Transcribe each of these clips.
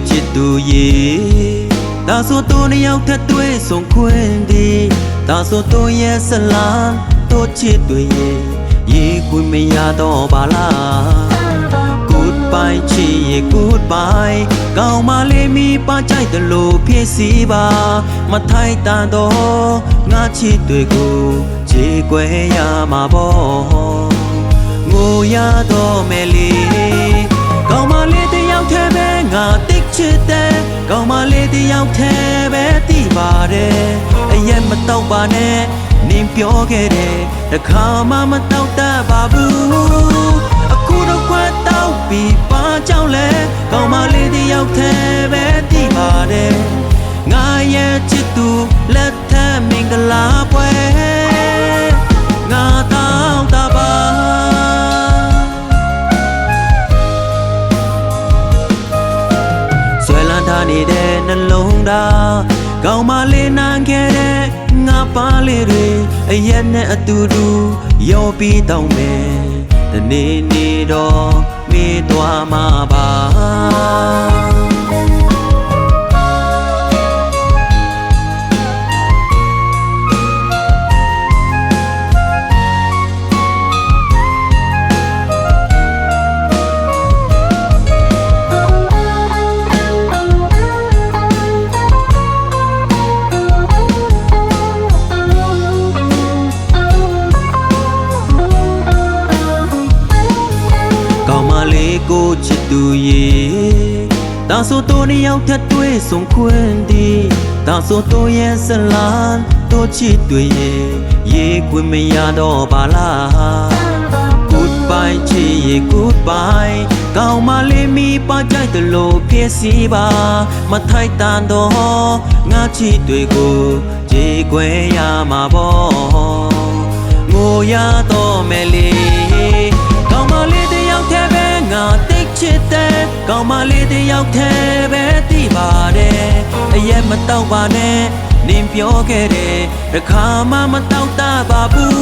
จิตดูยีตาဆိုตัวในရောက်ထက်တွေ့ဆုံခွင့်ဒီตาဆိုตัวရဲ့ဆလန်တို့ချစ်တွေရဲ့ရေခွင့်မရတော့ပါလား Goodbye ချစ်ရဲ့ Goodbye ကောင်းမလေးမိပါကြိုက်တယ်လို့ဖြစ်စီပါမထိုက်တန်တော့ငါချစ်တွေကိုခြေကွယ်ရမှာပေါ့ငိုရတော့မယ်လေကောင်းမလေးတယောက်တည်းပဲငါတိတ်ချစ်တယ်ကောင်းမလေးတယောက်တည်းပဲသိပါတယ်အရက်မတော့ပါနဲ့နင်ပြောခဲ့တယ်တခါမှမတော့တတ်ပါဘူးအခုတော့ခွတ်တော့ပြီးပါကြောင့်လဲကောင်းမလေးတယောက်တည်းပဲသိပါတယ်ငါရဲ့ချစ်သူလက်ထက်မင်္ဂလာပွဲငါတော့တာပါဆွဲလန်းထားနေတဲ့နှလုံးသားကောင်းမလေးနမ်းခဲ့တဲ့ငါပါလေးတွေအရက်နဲ့အတူတူရောပြီးတောင်းမယ်တနေ့နေ့တော့မေးသွားမှာပါကိုချစ်သူရေตาဆိုตัวในရောက်ထက်တွေ့ဆုံခွင့်ဒီตาဆိုตัวရဲ့ဆလန်တို့ချစ်တွေရဲ့ရေခွင့်မရတော့ပါလား Goodbye ချစ်ရဲ့ Goodbye ကောင်းမလေးမိပါကြိုက်တယ်လို့ဖြစ်စီပါမထိုက်တန်တော့ငါချစ်တွေကိုခြေကွယ်ရမှာပေါ့ငိုရတော့မယ်လေကောင်းမလေးတယောက်တည်းပဲငါတိတ်ချစ်တယ်ကောင်းမလေးတယောက်တည်းပဲသိပါတယ်အရက်မတော့ပါနဲ့နင်ပြောခဲ့တယ်တခါမှမတော့တတ်ပါဘူး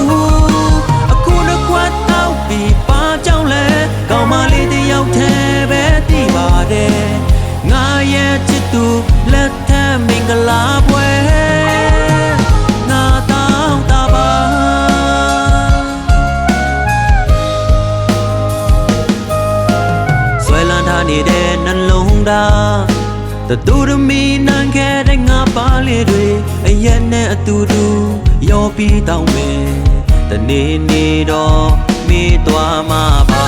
အခုတော့ခွတ်တော့ပြီးပါကြောင့်လဲကောင်းမလေးတယောက်တည်းပဲသိပါတယ်ငါရဲ့ချစ်သူလက်ထက်မင်္ဂလာပွဲငါတော့တာပါနေတဲ့နှလုံးသားတတူတမီနန်းခဲ့တဲ့ငါပါလေးတွေအရက်နဲ့အတူတူရောပြီးတောင်းမယ်တနေ့နေ့တော့မေးသွားမှာပါ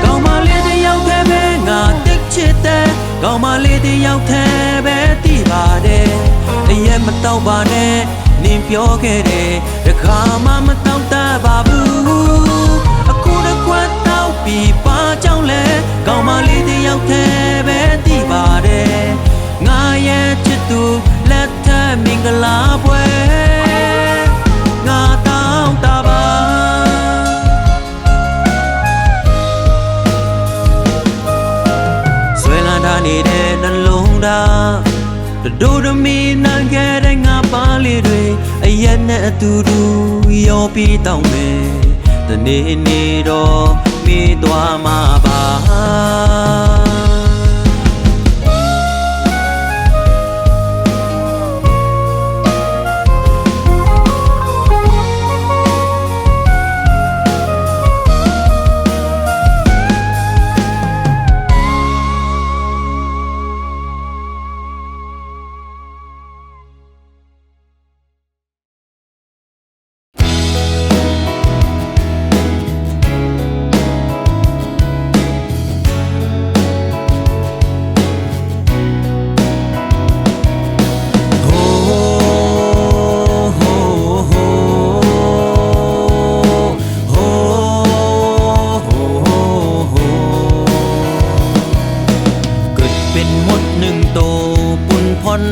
ကောင်းမလေးတယောက်တည်းပဲငါတိတ်ချစ်တယ်ကောင်းမလေးတယောက်တည်းပဲသိပါတယ်အရက်မတော့ပါနဲ့နင်ပြောခဲ့တယ်တခါမှမတော့တတ်ပါဘူးအခုတော့ခွတ်တော့ပြီးပါကြောင့်လဲကောင်းမလေးတယောက်တည်းပဲသိပါတယ်ငါရဲ့ချစ်သူလက်ထက်မင်္ဂလာပွဲငါတောင်းတာပါဆွဲလန်းထားနေတဲ့နှလုံးသားဒိုဒမီနန်းခဲ့တဲ့ငါပါလေးတွေအရက်နဲ့အတူတူရောပြီးတောင်းမယ်တနေ့နေ့တော့မေးသွားမှာပါ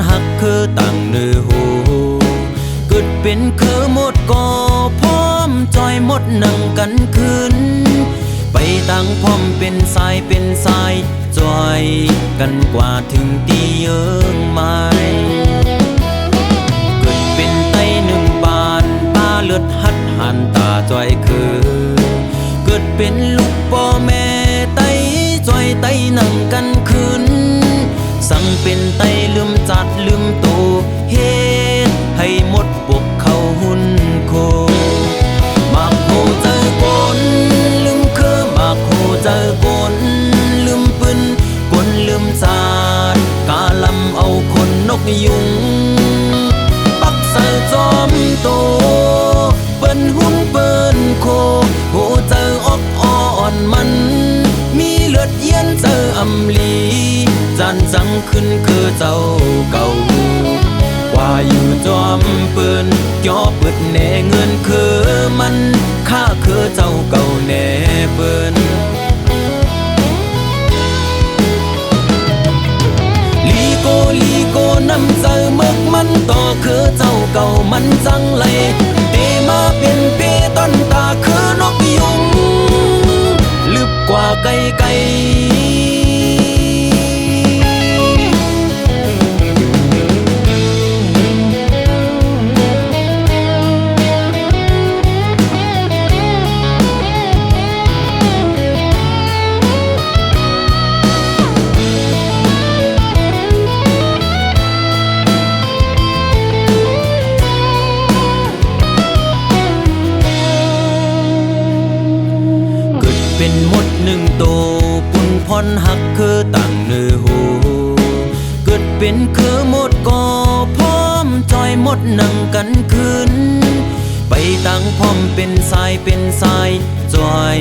หักคือตั้งเนื้อหูกึดเป็นคือหมดก่อพร้อมจอยหมดนั่งกันคืนไปตั้งพร้อมเป็นสายจอยกันกว่าถึงตีเยิงไม้กึดเป็นไตหนึ่งบานตาเลือดหัดหันตาจอยคือกึดเป็นลูกพ่อแม่ไตจอย ไต้นั่งกันคืนสั่งเป็นไต้ลืมจัดลืมโตเฮ็ดให้หมดพวกเขาหุ่นโคมากโหเจอกนลืมคือมากโหเจอกนลืมปืนกนลืมจาดกาลำเอาคนนกยุงปักใส่จอมโตเปิ้นหุ่นเปิ้นโคโหเจออกอ่อนมันมีเลือดเย็นเจออำลีจันจังขึ้นคือเจ้าเก่าว่าอยู่จอมปืนย่อเปิดแน่เงินคือมันข้าคือเจ้าเก่าแน่เปิ้นลีโกน้ำเจอเมึกมันต่อคือเจ้าเก่ามันจังเลยเตมาเป็นเปต้นตาคือนกยุงลึกกว่าไกลเป็นหมดหนึ่งโตปุ่นพรหักคือตั้งเนื้อหูเกิดเป็นคือหมดก่อพร้อมจอยหมดนั่งกันคืนไปตั้งพร้อมเป็นสายจอย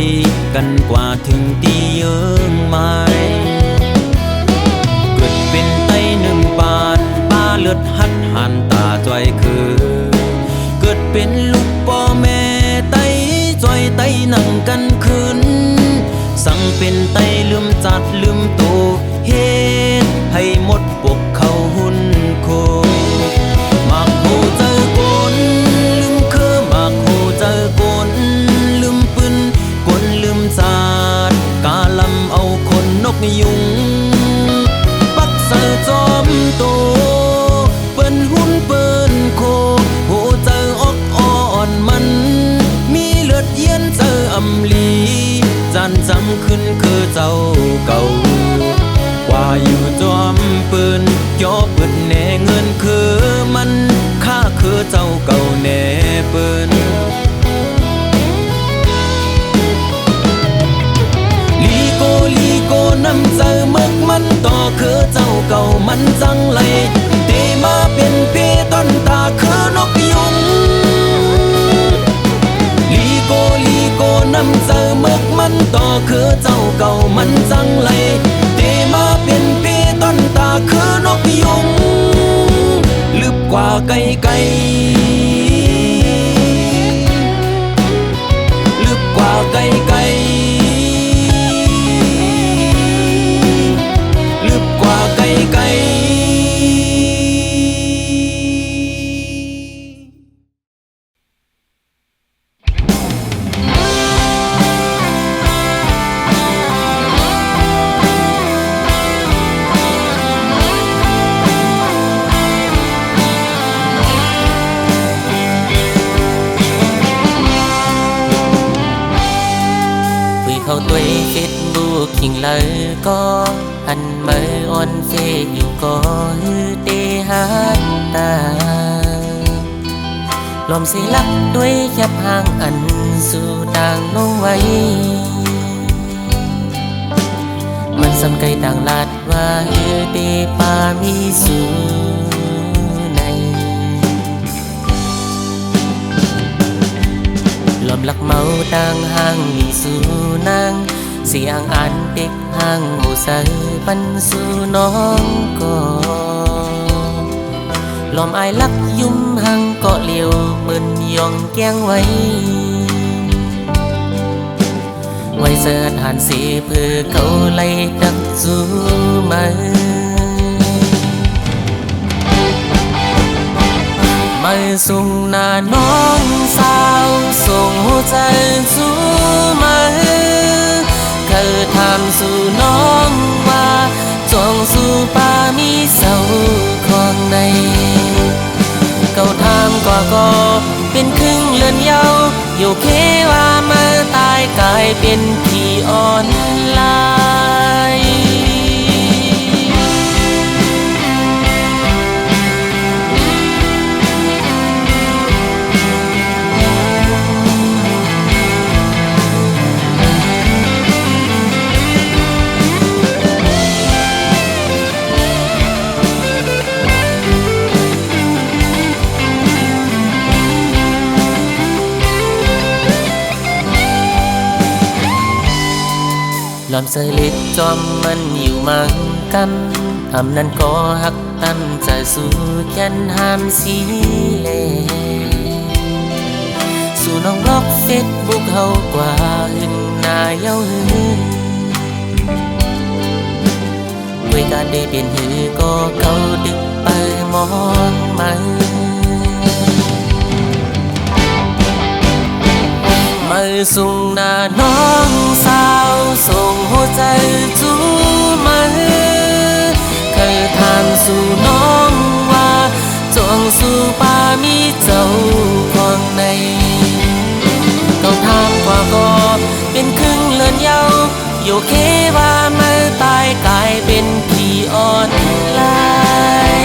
กันกว่าถึงตีเยิงไม้เกิดเป็นไต้หนึ่งปานป้าเลือดหัดหันตาจอยคือเกิดเป็นลูกพ่อแม่ไต้จอยไต้นั่งกันคืนสั่งเป็นไต้ลืมจัดลืมโตเฮ็ดให้หมดพวกเขาหุ่นโคมากโหเจอกนลืมคือมากโหเจอกนลืมปืนกนลืมจาดกาลำเอาคนนกยุงปักใส่จอมโตเปิ้นหุ่นเปิ้นโคโหเจออกอ่อนมันมีเลือดเย็นเจออำลีจันจังขึ้นคือเจ้าเก่าว่าอยู่จอมปืนย่อเปิดแน่เงินคือมันข้าคือเจ้าเก่าแน่ปืนลีโกน้ำเจอเมึกมันต่อคือเจ้าเก่ามันจังเลยเตมาเป็นเปต้นตาคือนกยุงลีโกน้ำเจอเมึกมันต่อคือเจ้าเก่ามันจังเลยเตมาเป็นเปต้นตาคือนกยุงลึกกว่าไกลลึกกว่าไกลลึกกว่าไกลเขาตัวเฟซบุ๊กขิงเลยก็หันมาออนเฟซอยู่ก็ฮือเตหันตาลมสิลักด้วยแคบห่างอันสู่ต่างลงไว้มันสำไกต่างลาดว่าฮือเตปามีสู่ในลมลักเมาต่างห่างมีสู่นางเสียงอันเด็กห่างหมู่ใส่ปันสู่น้องก็ลมอายลักยุ่มห่างเกาะเลียวเปิ้นยองแก้งไว้เสิร์ฐานสีเพื่อเขาไล่ดักจูมาส่งหน้าน้องสาวส่งหัวใจสู่มาเคยถามสู่น้องว่าจองสู่ป่ามีเสาของในเก่าถามก็เป็นครึ่งเลือนเยาอยู่เคว่ามาตายกลายเป็นผีอ่อนลาย ลอนเสยเล็ดจอมมันอยู่มังกันทำนั้นก็หักตั้นใจสู่ยันหามสีเลสู่น้องบล็อกเฟซบุ๊กเฮากว่าหึงหน้าเย้าหือคุยกันได้เป็นหือก็เก่าดึกไปมองมามือส่งหน้าน้องสาวส่งหัวใจจูมือเคยถามสู่น้องว่าจวงสู่ป่ามีเจ้าของในก็ถามกว่าก็เป็นครึ่งเลือนเยาอยู่เคว่ามือตายกลายเป็นผีอ่อนลาย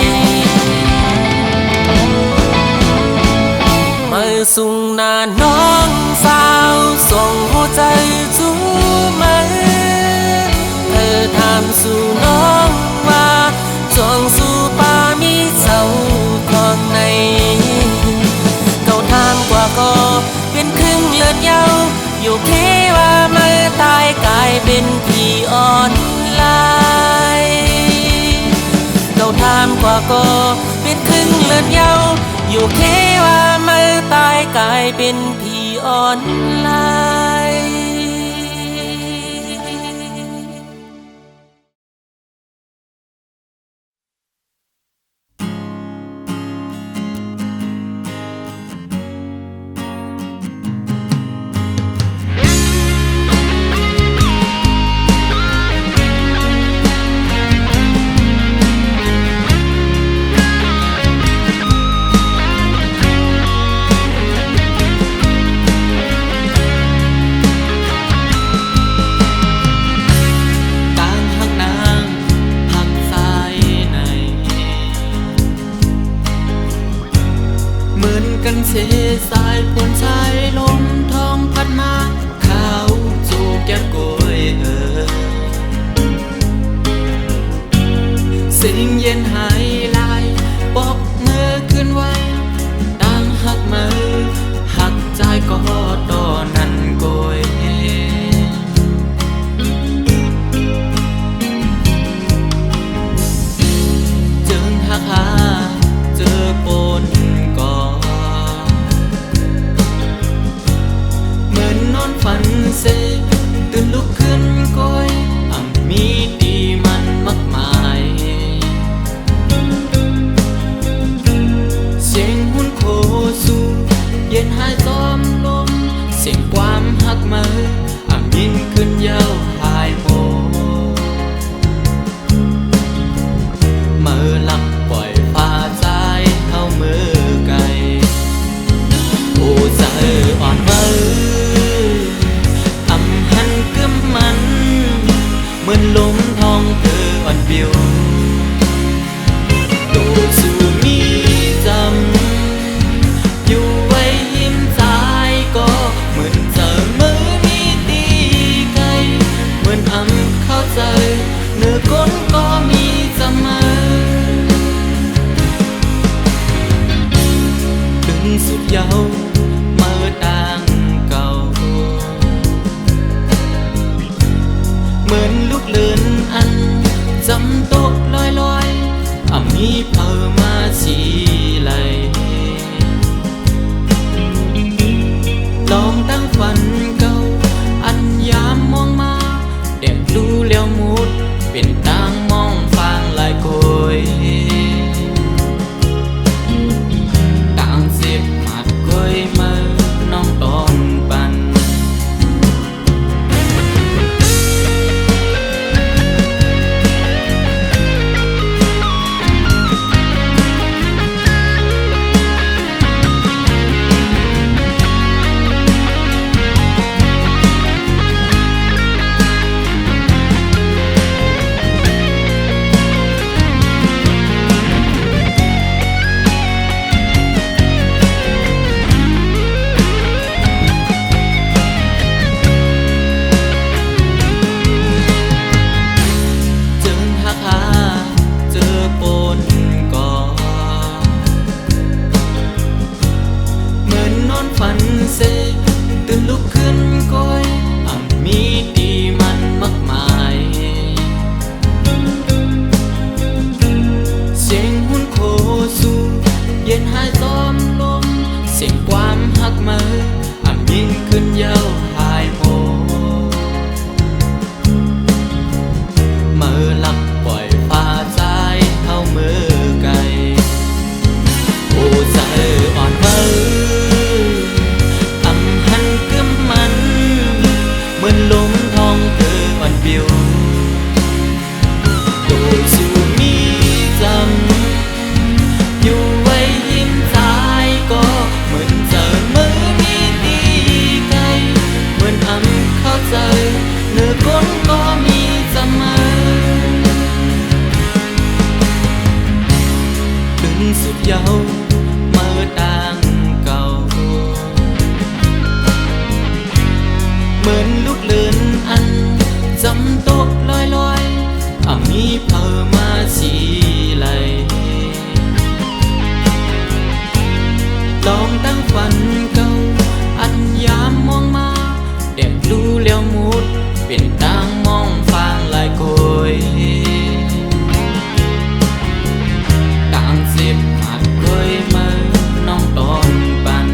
มือส่งหน้าน้องสาวส่งหัวใจจูมือเธอถามสู่น้องว่าจวงสู่ป่ามีเจ้าของในเขาถามกว่าก็เป็นครึ่งเลือนเยาอยู่เคว่ามือตายกลายเป็นผีอ่อนลายเขาถามกว่าก็เป็นครึ่งเลือนเยาอยู่เคว่ามือตายกลายเป็นผีอ่อนลายเสสายฝนสายลมท้องพัดมาข้าวจูแก้มโกยสิ่งเย็นหายลายปอกมือขึ้นไว้ต่างหักมือหักใจก็ตอนนั้นโกยจึงหักหาเจอปนก่อนฝันเสตื่นลุกขึ้นก้อยมีดีมันมากมายเสียงหุ่นโคสูเย็นหายจอมลมเสียงความหักมือมินขึ้นเย้าหายโมมือหลับปล่อยฟ้าใจเข้ามือไกลโอ้ใจอ่อนมือมันเหมือนลมทองเธออ่อนปิวตูสู่มีจำอยู่ไว้ยิ้มใจก็เหมือนเจอมือมีตีไกลเหมือนเข้าใจเนื้อก้นก็มีจำมาถึงสุดเยาว์เมื่อต่างเหมือนลูกเลื่อนอันจำตกลอยมีเพิ่มมาสีไหลลองตั้งฝันเก่าอันยามมองมาเด็กรู้แล้วมุดเป็นตางมองฟางลายโกยต่างเสียบหมัดโกยมาน้องตอนปัน สุดเยาว์เมื่อต่างเก่าเหมือนลูกเลือนอันจำตกลอยมีเพอมาสีไหลลองตั้งฝันเก่าอันยามมองมาแดดรู้แล้วมุดเป็นต่างมองฟางลายโกยต่างเสียบขาดเคยมาน้องตอนปัน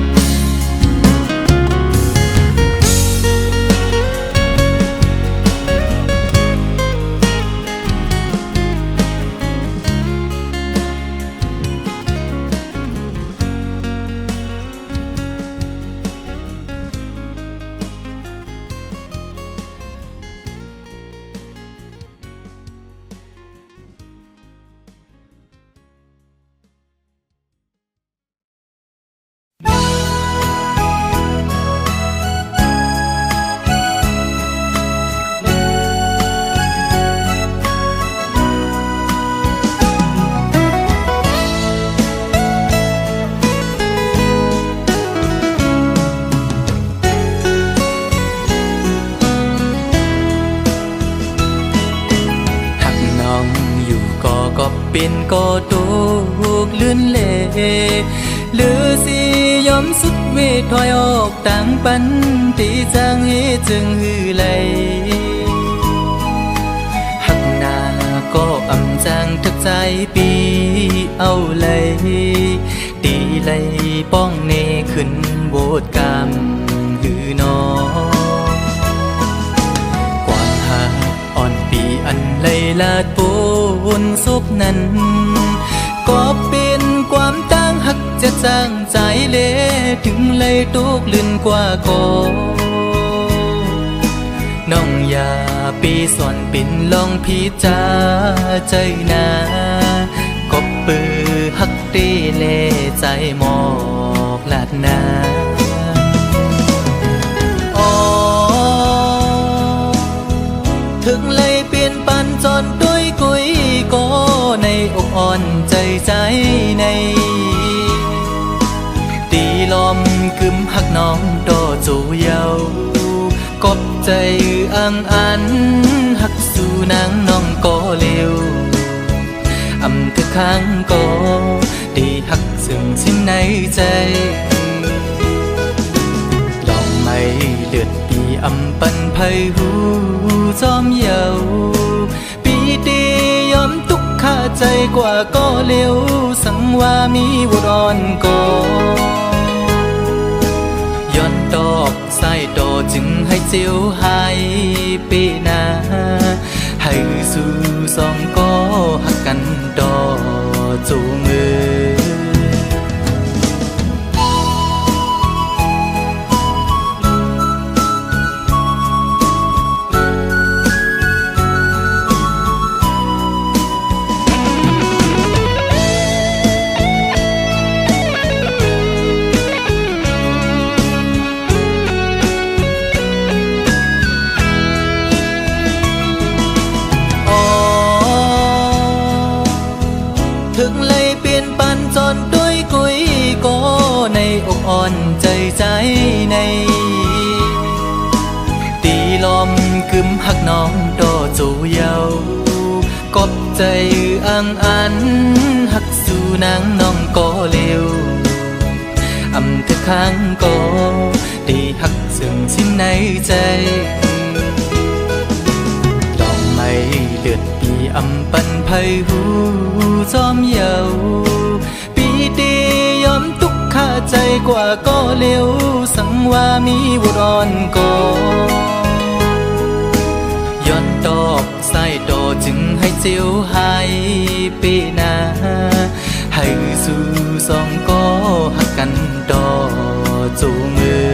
เป็นก็ตกเลื่อนเล่หรือสิยอมสุดเวทถอยออกต่างปันตีจางให้จึงหือไหลหักหน้าก็อำจางทักใจปีเอาเลยตีไหลป้องเนขึ้นโบดกรรมหือนออ่อนปีอันไหลลาดปูนศพนั้นก็เป็นความตั้งหักจะจางใจเละถึงเลยตกลื่นกว่าก่อน้องอย่าปีสอนเป็นลองพิจาใจนาก็ปือหักตีเล่ใจหมอกลาดนาถึงเลยเปลี่ยนปันจนด้วยกุยก็ในอกอ่อนใจใจในตีลมกึมหักน้องโตจูเยากบใจอังอันหักสู่นางน้องก็เร็วอำถึกข้างก็ตีหักซึ่งสิ้นในใจลองไม่เลือดปีอำปันไพหูจอมเยาปีตียอมทุกข้าใจกว่าก็เร็วสังว่ามีวุรอนก็ย้อนดอกใส่ดอจึงให้เจียวหายปีนาให้สู่สองก็หักกันดอจูมือถึงเลยเปลี่ยนปันจนด้วยกุยก็ในอกอ่อนใจใจในตีลมกึมหักน้องโตจูเยากบใจอังอันหักสู่นางน้องก็เร็วอำถึกข้างก็ตีหักซึ่งสิ้นในใจลองไม่เลือดปีอำปันไพหูจอมเยาปีตียอมทุกข้าใจกว่าก็เร็วสังว่ามีวุรอนก็ย้อนดอกใส่ดอจึงให้เจียวหายปีนาให้สู่สองก็หักกันดอจูมือ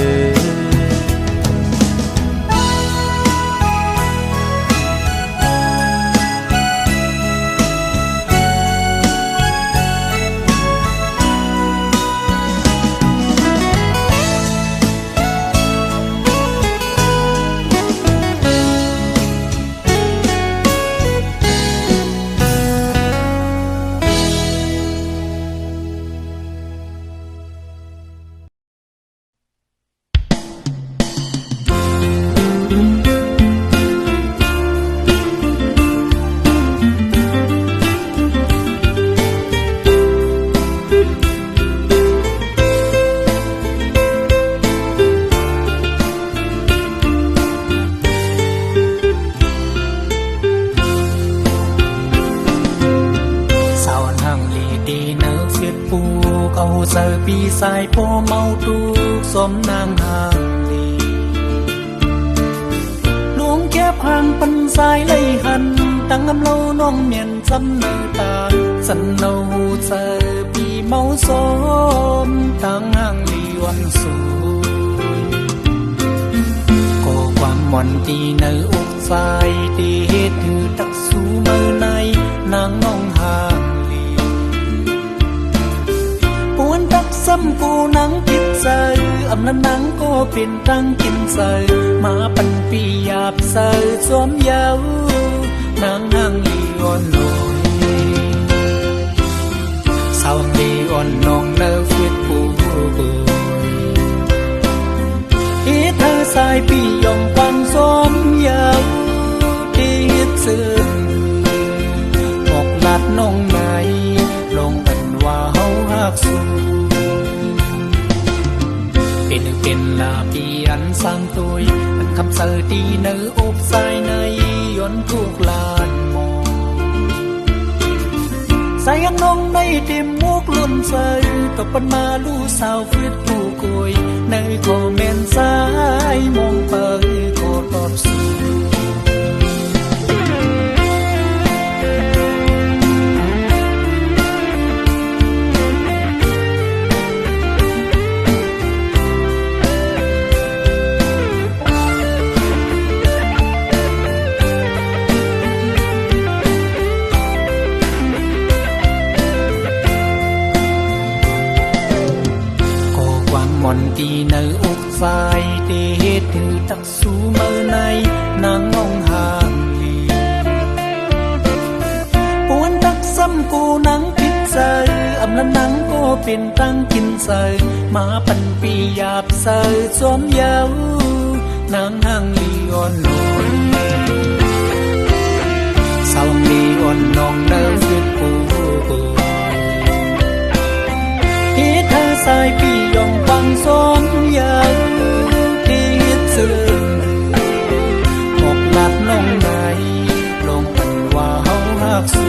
ปูเขาเสิปีสายโพเมาตูสมนางหางลีลุงแก็บห่างปันสายเลยหันตั้งอำเล่าน้องเมียนจำเนื้อตาสันเนาเสิปีเมาสมตั้งหางลีวันสูก็ความหม่อนตีเนื้ออกสายตีเหตุถือตักสู้มือในนางน้องหางปวนตักซ้ำกูนังกินใส่อำนั้นนังก็เป็นตั้งกินใส่มาปันปีหยาบใส่สวมยาวนางนางลีอ่อนลอยสาวลีอ่อนน้องเนื้อฟิตปูอีเธอสายปียองฟังสวมยาวที่ซึ้งบอกลัดน้องไหนลงกันว่าเฮาหักสูเป็นลาปีอันสร้างตัวอันคำเสอดีเนื้ออบสายในย้อนทุกลานมองใส่อันน้องในเต็มมุกลุ่นใส่ตบปันมาลู่สาวฟิตผู้กุยในคอมเมนต์สายมองไปก็ตอบสู้หม่อนตีเนื้ออกสายเตเหตุถือตักสู้มือในนางน้องหางลีปวนตักซ้ำกูนังพิษใส่อำนั้นนังก็เป็นตั้งกินใส่มาปันปีหยาบใส่สวมยาวนางหางลีอ่อนลอยสาวลีอ่อนน้องเนื้อฟิตปูเธอสายปียองฟังสองยาวที่ซึ้งบอกลัดน้องไหนลงกันว่าเฮาหักสู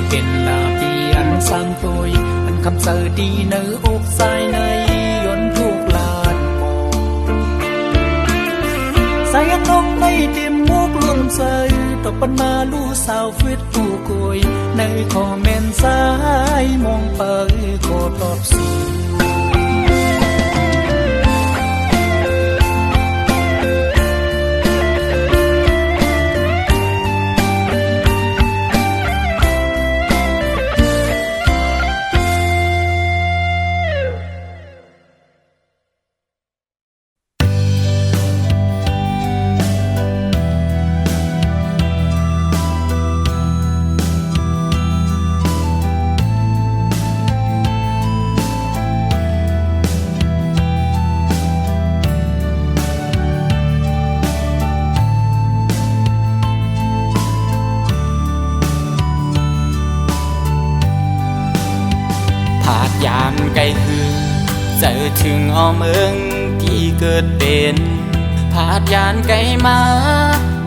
เป็นลาปีอันสร้างตัวอันคำเสอดีเนื้ออกสายในย้อนทุกลานมองใส่อันน้องในเต็มมุกลุ่นใส่ตบปันมาลู่สาวฟิตผู้กุยในคอมเมนต์สายมองไปก็ตอบสู้ยามไกลคืนเจอถึงอ้อมเมืองที่เกิดเป็นผาดยานไกลมา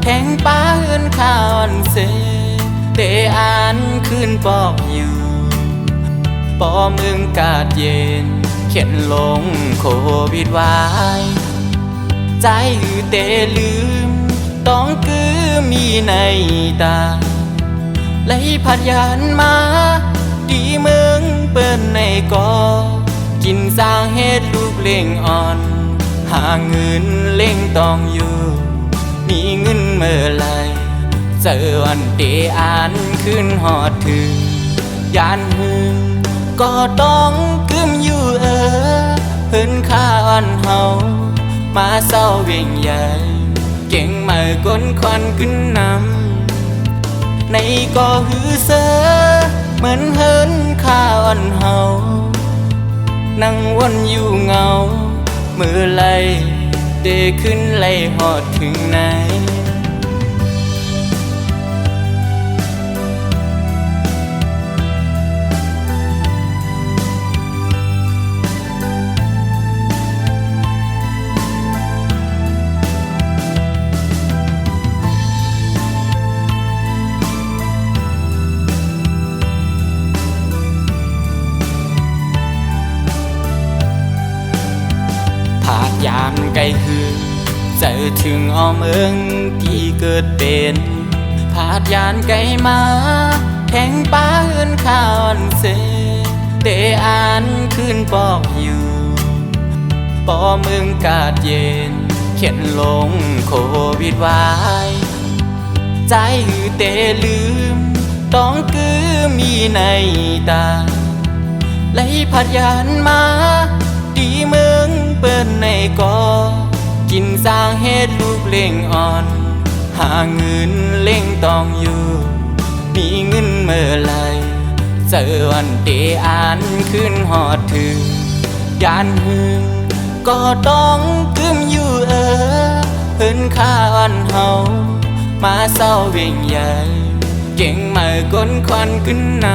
แทงป้าเฮือนข้าวเสเตอ่านคืนปอกอยู่ปอเมืองกาดเย็นเขียนลงโควิดไว้ใจหือเตลืมต้องกือมีในตาไหลผัดยานมาดีเมืองเปิ้นในก่อกินสร้างเฮ็ดลูกเล่งอ่อนหาเงินเล่งต้องอยู่มีเงินเมื่อไรเจอวันเตอ่านขึ้นหอดถึงยานหึงก็ต้องกึมอยู่เพิ่นข้าอ่อนเฮามาเศร้าเวียงใหญ่เก่งมาก้นควันขึ้นนำในก็หือเสอเหมือนเฮินข้าอ่อนเฮานั่งวนอยู่เงามือไหลเดขึ้นไหลหอดถึงไหน เ านไกลคือเจอถึงอ้อมเอิงที่เกิดเป็นผาดยานไกลมาแข่งป้าเอินข้าวเสเตอ่านขึ้นปอกอยู่ปอเมืองกาดเย็นเขียนลงโควิดไว้ใจหือเตลืมต้องกือมีในตาไหลผัดยานมาดีเมืองเปิ้นในกอกินสร้างเฮ็ดลูกเล่งอ่อนหาเงินเล่งต้องอยู่มีเงินเมื่อไรเจอวันเตอ่านขึ้นหอดถึงยานหึงก็ต้องกึมอยู่เพิ่นข้าวันเฮามาเศร้าเวียงใหญ่เก่งมาก้นควันขึ้นน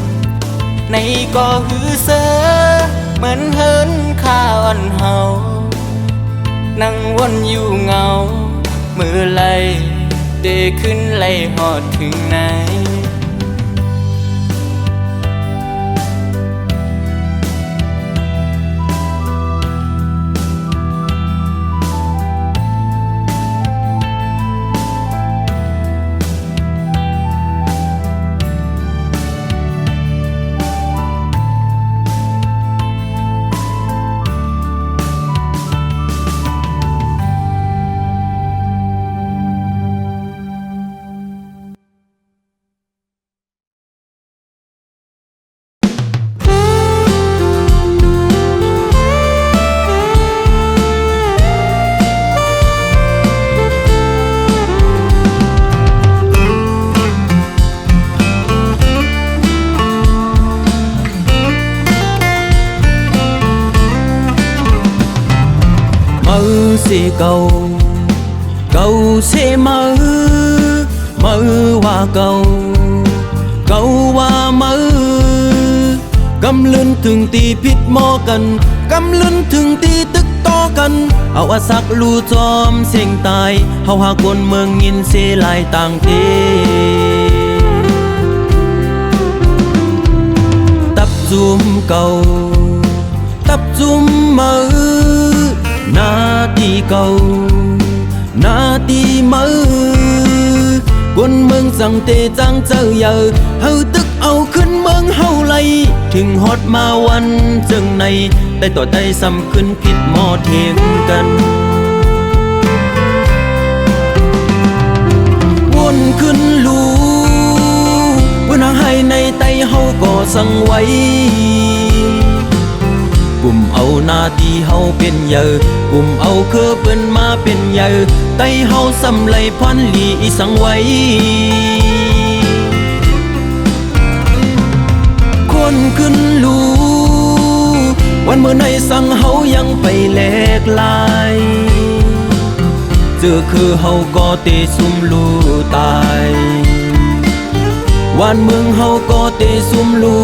ำในก็หือเสือเหมือนเฮินข้าวันเฮานั่งวนอยู่เงามือไหลเดขึ้นไหลหอดถึงไหนcầu cầu sẽ mơ mơ hoa cầu hoa mơ găm lên thường tìพิษหมอกันกำลื่นถึงตีตึกต่อกันเอาอาสักลูจอมเสียงตายเฮาหาคนเมืองยินเสลายต่างเทตับจุ่มเก่าตับจุ่มมือนาทีเก่านาทีมือคนเมืองสั่งเตจังเจอเยอะเฮาตึกเอาขึ้นเมืองเฮาไลถึงฮอดมาวันจึงในได้ต่อได้ซ้ำขึ้นผิดหมอเทียงกันวนขึ้นลูวนหาให้ในไตเฮาก็สั่งไว้กลุ่มเอาหน้าที่เฮาเป็นเยอะกลุ่มเอาคือเปิ้นมาเป็นเยอะไตเฮาสำไหลพันลีอีสังไว้คนขึ้นลูวันเมื่อในสั่งเฮายังไปแลกลายเจอคือเฮาก็เตซุ่มลูตายวันเมืองเฮาก็เตซุ่มลู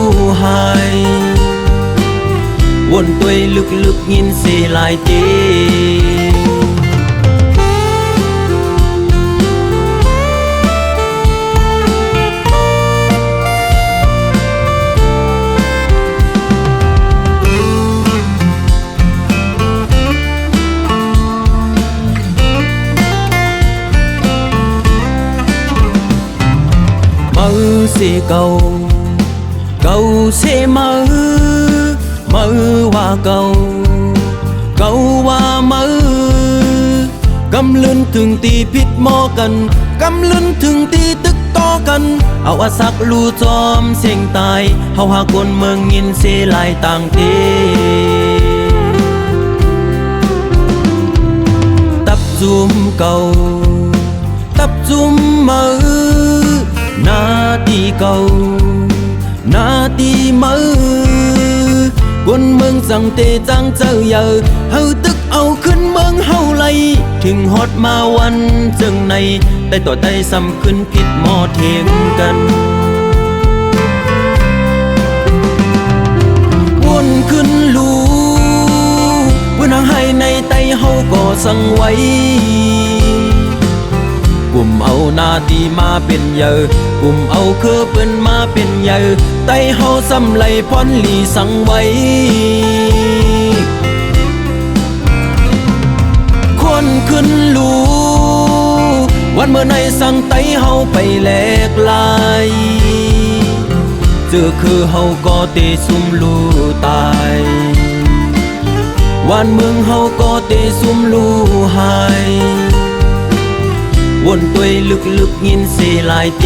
หายวนตัวลึกๆยินเสลายเตมือเสเก่าเก่าเสมือว่าเก่าว่ามือกำลื่นถึงตีพิษหมอกันกำลื่นถึงตีตึกต่อกันเอาอาสักลูจอมเสียงตายเฮาหาคนเมืองยินเสลายต่างเทตับจุ่มเก่าตับจุ่มมือนาทีเก่านาทีมือคนเมืองสั่งเตจังเจอเยอะเฮาตึกเอาขึ้นเมืองเฮาไลถึงฮอดมาวันจึงในได้ต่อได้ซ้ำขึ้นผิดหมอเทียงกันวนขึ้นลูวนหาให้ในไตเฮาก็สั่งไว้กลุ่มเอาหน้าที่มาเป็นเยอะกลุ่มเอาคือเปิ้นมาเป็นเยอะไตเฮาสำไหลพรลีสั่งไว้ ขึ้นลูวันเมื่อในสั่งไตเฮาไปแลกลายเจอคือเฮาก็เตซุ่มลูตายวันเมืองเฮาก็เตซุ่มลูหายวนตัวลึกๆยินเสียหลายเต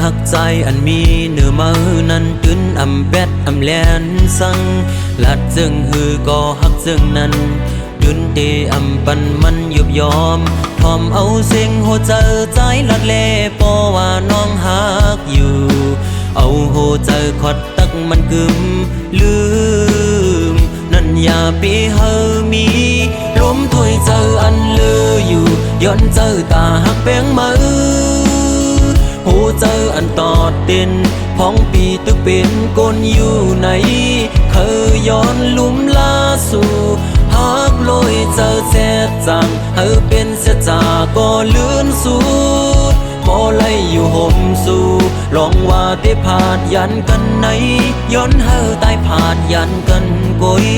หักใจอันมีเนื้อมือนั้นตื้นอำแบดอำแลนสังลัดจึงฮือก็หักจึงนั้นดืนเตอำปันมันยุบยอมทอมเอาเสียงหัวใจใจลัดเล่ปอว่าน้องหักอยู่เอาหัวใจขอดตักมันกึมลืมนั่นอย่าไปเฮอมีล้มถ้วยเจออันลืออยู่ย้อนเจอตาหักแป้งมือหูเจออันตอดเด่นพ้องปีตึกเป็นก้นอยู่ไหนเคยย้อนลุ่มลาสู่หักลอยเจอแซ่จังเฮอเป็นเสียจาก็ลื่นสูดพอไล่อยู่ห่มสู่ลองว่าได้ผาดยันกันไหนย้อนเฮอตายผาดยันกันกุย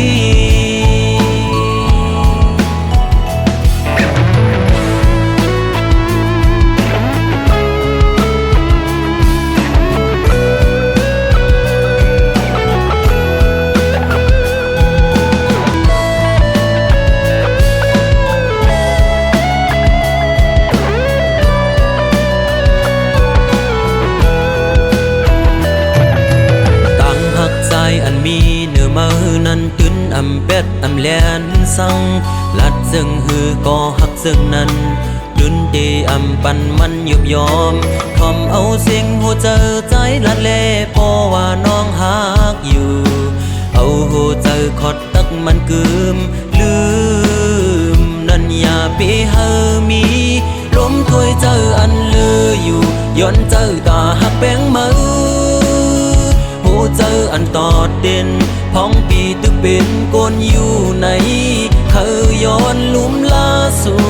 อันมีเนื้อมือนั้นตื้นอำเป็ดอำแลนสังลัดซึ่งฮือก็หักซึ่งนั้นดืนเตอำปันมันยุบยอมทอมเอาเสียงหัวใจใจลัดเล่ปอว่าน้องหักอยู่เอาหัวใจขอดตักมันกึมลืมนั่นอย่าไปเฮอมีล้มถ้วยเจออันลืออยู่ย้อนเจอตาหักแป้งมือเจออันตอดเด่นพ้องปีตึกเป็นก้นอยู่ไหนเคยย้อนลุ่มลาสู่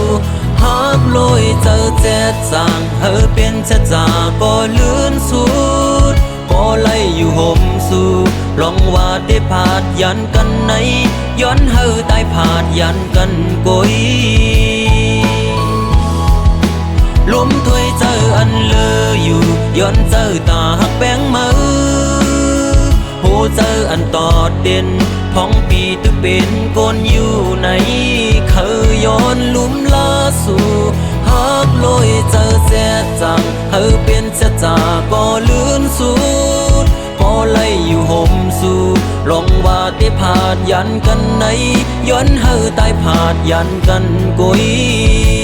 หักลอยเจอแจ๊ดจางเฮอเป็นชะจาก็ลื่นสูดพอไล่อยู่ห่มสู่ลองว่าได้ผาดยันกันไหนย้อนเฮอตายผาดยันกันกุยล้มถ้วยเจออันเลออยู่ย้อนเจอตาหักแป้งมือหูเจออันตอดเด่นพ้องปีตึกเป็นก้นอยู่ไหนเคยย้อนลุ่มลาสู่หักลอยเจอแซ่จังเฮอเป็นเสียจาก็ลื่นสูดพอไล่อยู่ห่มสู่ลองว่าได้ผาดยันกันไหนย้อนเฮอตายผาดยันกันกุย